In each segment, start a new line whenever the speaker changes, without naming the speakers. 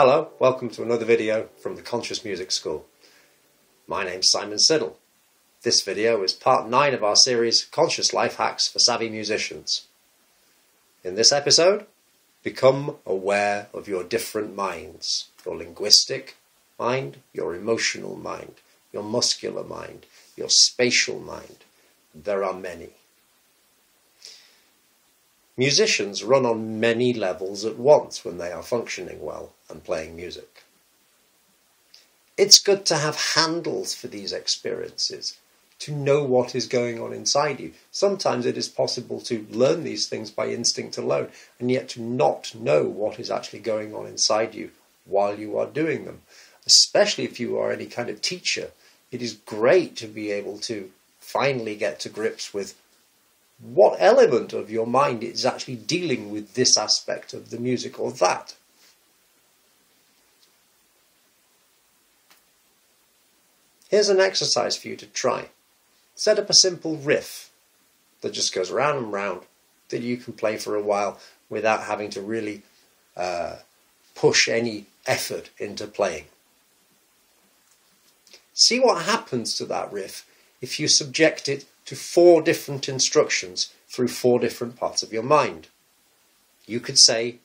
Hello, welcome to another video from the Conscious Music School. My name's Simon Siddle. This video is part 9 of our series Conscious Life Hacks for Savvy Musicians. In this episode, become aware of your different minds. Your linguistic mind, your emotional mind, your muscular mind, your spatial mind. There are many. Musicians run on many levels at once when they are functioning well and playing music. It's good to have handles for these experiences, to know what is going on inside you. Sometimes it is possible to learn these things by instinct alone, and yet to not know what is actually going on inside you while you are doing them. Especially if you are any kind of teacher, it is great to be able to finally get to grips with what element of your mind is actually dealing with this aspect of the music or that. Here's an exercise for you to try. Set up a simple riff that just goes round and round that you can play for a while without having to really push any effort into playing. See what happens to that riff if you subject it to 4 different instructions through 4 different parts of your mind. You could say,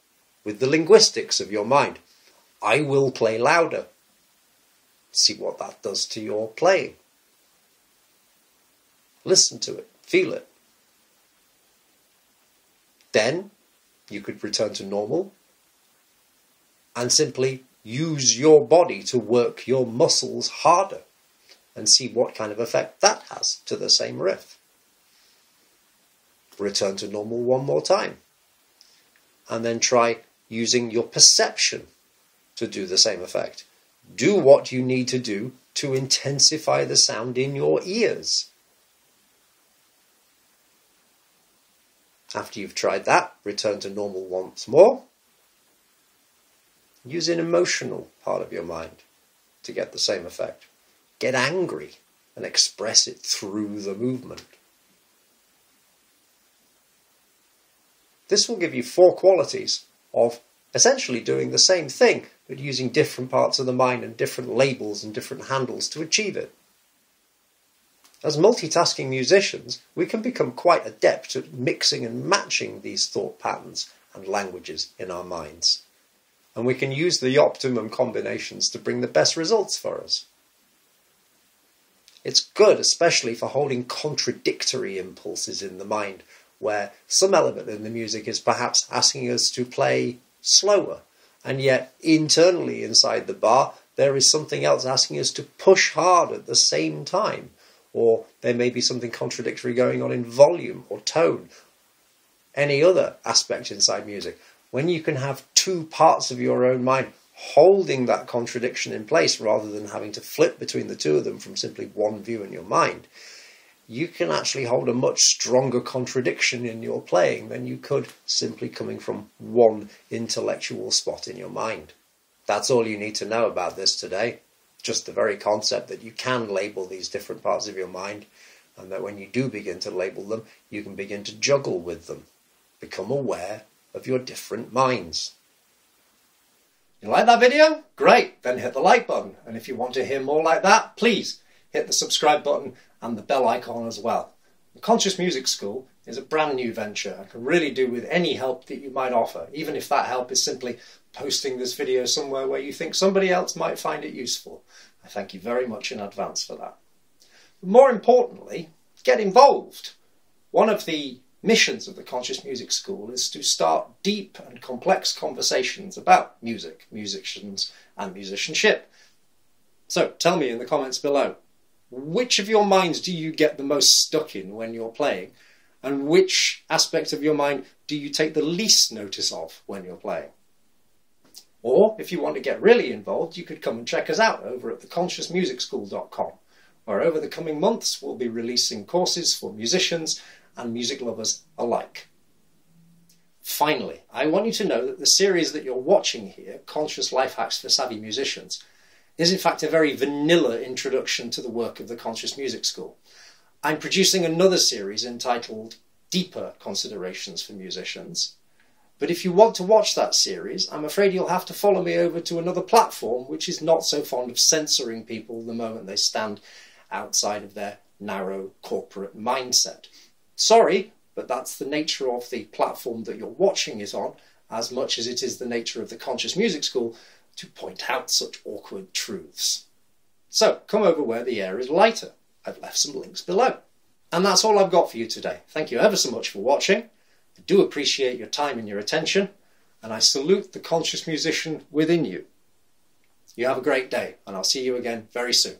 with the linguistics of your mind, I will play louder. See what that does to your playing. Listen to it, feel it. Then you could return to normal and simply use your body to work your muscles harder and see what kind of effect that has to the same riff. Return to normal one more time. And then try using your perception to do the same effect. Do what you need to do to intensify the sound in your ears. After you've tried that, return to normal once more. Use an emotional part of your mind to get the same effect. Get angry and express it through the movement. This will give you 4 qualities of essentially doing the same thing, but using different parts of the mind and different labels and different handles to achieve it. As multitasking musicians, we can become quite adept at mixing and matching these thought patterns and languages in our minds. And we can use the optimum combinations to bring the best results for us. It's good, especially for holding contradictory impulses in the mind, where some element in the music is perhaps asking us to play slower, and yet internally inside the bar there is something else asking us to push hard at the same time, or there may be something contradictory going on in volume or tone, any other aspect inside music. When you can have 2 parts of your own mind holding that contradiction in place rather than having to flip between the 2 of them from simply one view in your mind, you can actually hold a much stronger contradiction in your playing than you could simply coming from one intellectual spot in your mind. That's all you need to know about this today. Just the very concept that you can label these different parts of your mind, and that when you do begin to label them, you can begin to juggle with them. Become aware of your different minds. You like that video? Great, then hit the like button. And if you want to hear more like that, please hit the subscribe button and the bell icon as well. The Conscious Music School is a brand new venture and can really do with any help that you might offer, even if that help is simply posting this video somewhere where you think somebody else might find it useful. I thank you very much in advance for that. But more importantly, get involved. One of the missions of the Conscious Music School is to start deep and complex conversations about music, musicians and musicianship. So tell me in the comments below, which of your minds do you get the most stuck in when you're playing? And which aspect of your mind do you take the least notice of when you're playing? Or if you want to get really involved, you could come and check us out over at theconsciousmusicschool.com, where over the coming months we'll be releasing courses for musicians and music lovers alike. Finally, I want you to know that the series that you're watching here, Conscious Life Hacks for Savvy Musicians, is in fact a very vanilla introduction to the work of the Conscious Music School. I'm producing another series entitled Deeper Considerations for Musicians, But if you want to watch that series, I'm afraid you'll have to follow me over to another platform which is not so fond of censoring people the moment they stand outside of their narrow corporate mindset. Sorry, but that's the nature of the platform that you're watching it on, as much as it is the nature of the Conscious Music School to point out such awkward truths. So come over where the air is lighter. I've left some links below. And that's all I've got for you today. Thank you ever so much for watching. I do appreciate your time and your attention, and I salute the conscious musician within you. You have a great day, and I'll see you again very soon.